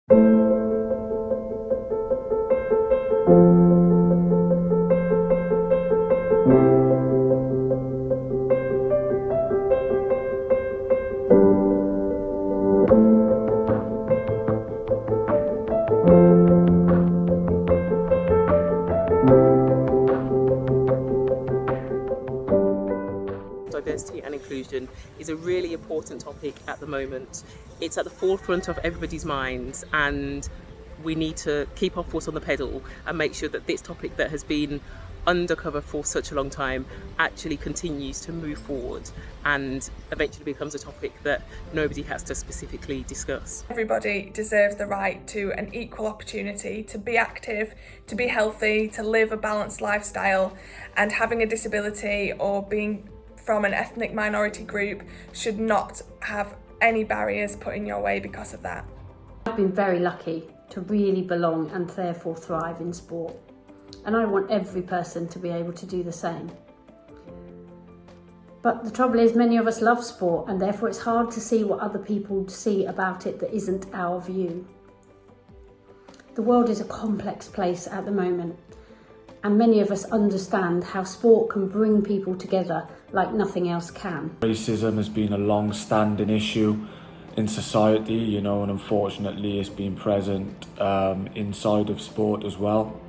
Diversity and inclusion is a really important topic at the moment. It's at the forefront of everybody's minds, and we need to keep our foot on the pedal and make sure that this topic that has been undercover for such a long time actually continues to move forward and eventually becomes a topic that nobody has to specifically discuss. Everybody deserves the right to an equal opportunity to be active, to be healthy, to live a balanced lifestyle, and having a disability or being from an ethnic minority group should not have any barriers put in your way because of that. I've been very lucky to really belong and therefore thrive in sport, and I want every person to be able to do the same. But the trouble is, many of us love sport, and therefore it's hard to see what other people see about it that isn't our view. The world is a complex place at the moment, and many of us understand how sport can bring people together like nothing else can. Racism has been a long-standing issue in society, and unfortunately it's been present inside of sport as well.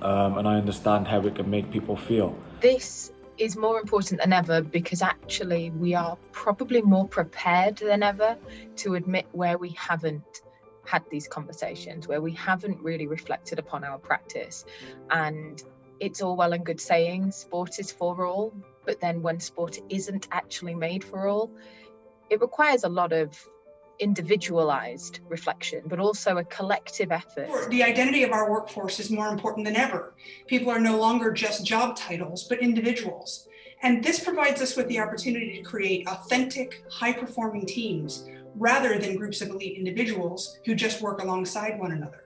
And I understand how it can make people feel. This is more important than ever because actually we are probably more prepared than ever to admit where we haven't had these conversations, where we haven't really reflected upon our practice. And it's all well and good saying sport is for all, but then when sport isn't actually made for all, it requires a lot of individualized reflection, but also a collective effort. The identity of our workforce is more important than ever. People are no longer just job titles, but individuals. And this provides us with the opportunity to create authentic, high-performing teams rather than groups of elite individuals who just work alongside one another.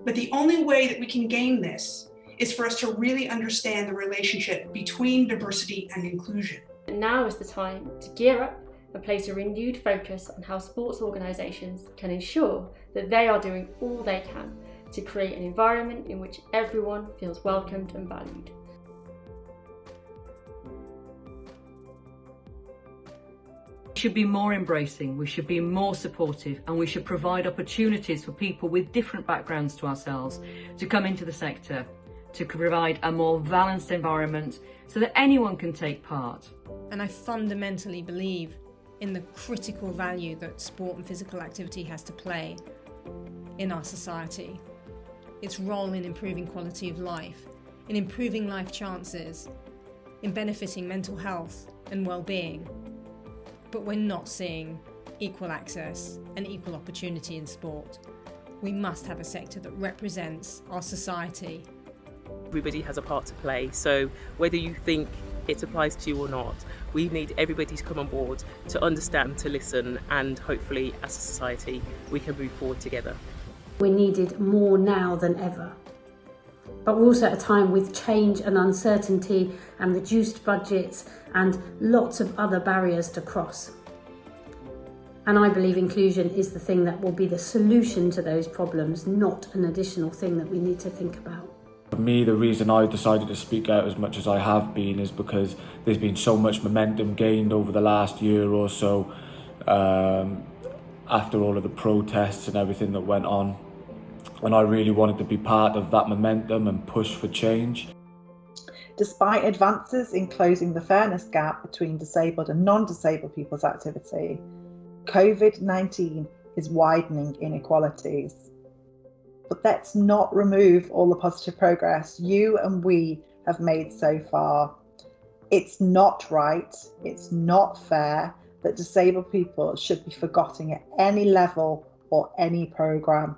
But the only way that we can gain this is for us to really understand the relationship between diversity and inclusion. Now is the time to gear up and place a renewed focus on how sports organisations can ensure that they are doing all they can to create an environment in which everyone feels welcomed and valued. We should be more embracing, we should be more supportive, and we should provide opportunities for people with different backgrounds to ourselves to come into the sector, to provide a more balanced environment so that anyone can take part. And I fundamentally believe in the critical value that sport and physical activity has to play in our society. Its role in improving quality of life, in improving life chances, in benefiting mental health and well-being. But we're not seeing equal access and equal opportunity in sport. We must have a sector that represents our society. Everybody has a part to play, so whether you think it applies to you or not, we need everybody to come on board, to understand, to listen, and hopefully as a society we can move forward together. We're needed more now than ever. But we're also at a time with change and uncertainty and reduced budgets and lots of other barriers to cross. And I believe inclusion is the thing that will be the solution to those problems, not an additional thing that we need to think about. For me, the reason I decided to speak out as much as I have been is because there's been so much momentum gained over the last year or so after all of the protests and everything that went on. And I really wanted to be part of that momentum and push for change. Despite advances in closing the fairness gap between disabled and non-disabled people's activity, COVID-19 is widening inequalities. But let's not remove all the positive progress you and we have made so far. It's not right, it's not fair that disabled people should be forgotten at any level or any programme.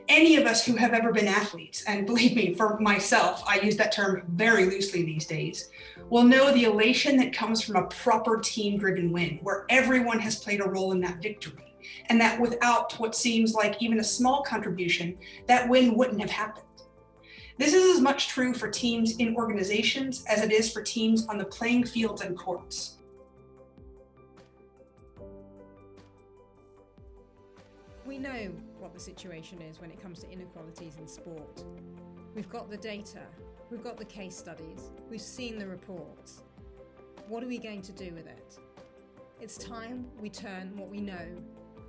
Any of us who have ever been athletes, and believe me, for myself, I use that term very loosely these days, will know the elation that comes from a proper team-driven win, where everyone has played a role in that victory, and that without what seems like even a small contribution, that win wouldn't have happened. This is as much true for teams in organizations as it is for teams on the playing fields and courts. We know what the the situation is when it comes to inequalities in sport. We've got the data, we've got the case studies, we've seen the reports. What are we going to do with it? It's time we turn what we know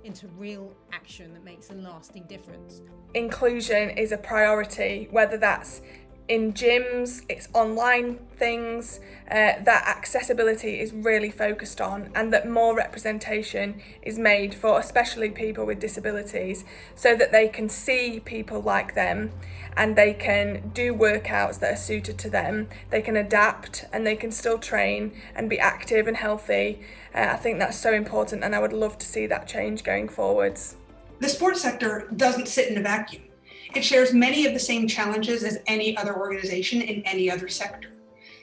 into real action that makes a lasting difference. Inclusion is a priority, whether that's in gyms, it's online things, that accessibility is really focused on, and that more representation is made for especially people with disabilities so that they can see people like them and they can do workouts that are suited to them, they can adapt and they can still train and be active and healthy. I think that's so important, and I would love to see that change going forwards. The sports sector doesn't sit in a vacuum. It shares many of the same challenges as any other organization in any other sector.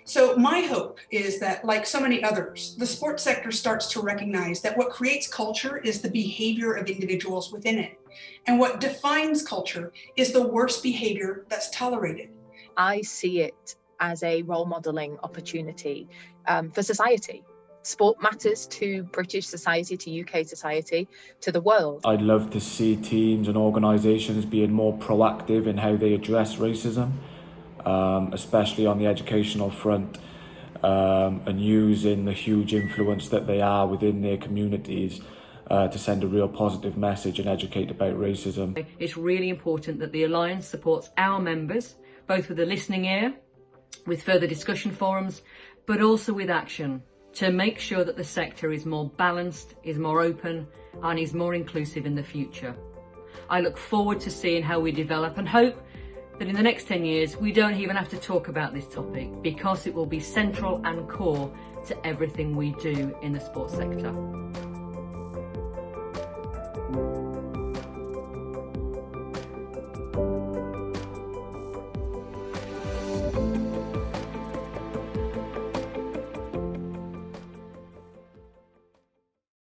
So my hope is that, like so many others, the sports sector starts to recognize that what creates culture is the behavior of individuals within it. And what defines culture is the worst behavior that's tolerated. I see it as a role modeling opportunity for society. Sport matters to British society, to UK society, to the world. I'd love to see teams and organisations being more proactive in how they address racism, especially on the educational front, and using the huge influence that they are within their communities to send a real positive message and educate about racism. It's really important that the Alliance supports our members, both with a listening ear, with further discussion forums, but also with action, to make sure that the sector is more balanced, is more open, and is more inclusive in the future. I look forward to seeing how we develop and hope that in the next 10 years we don't even have to talk about this topic, because it will be central and core to everything we do in the sports sector.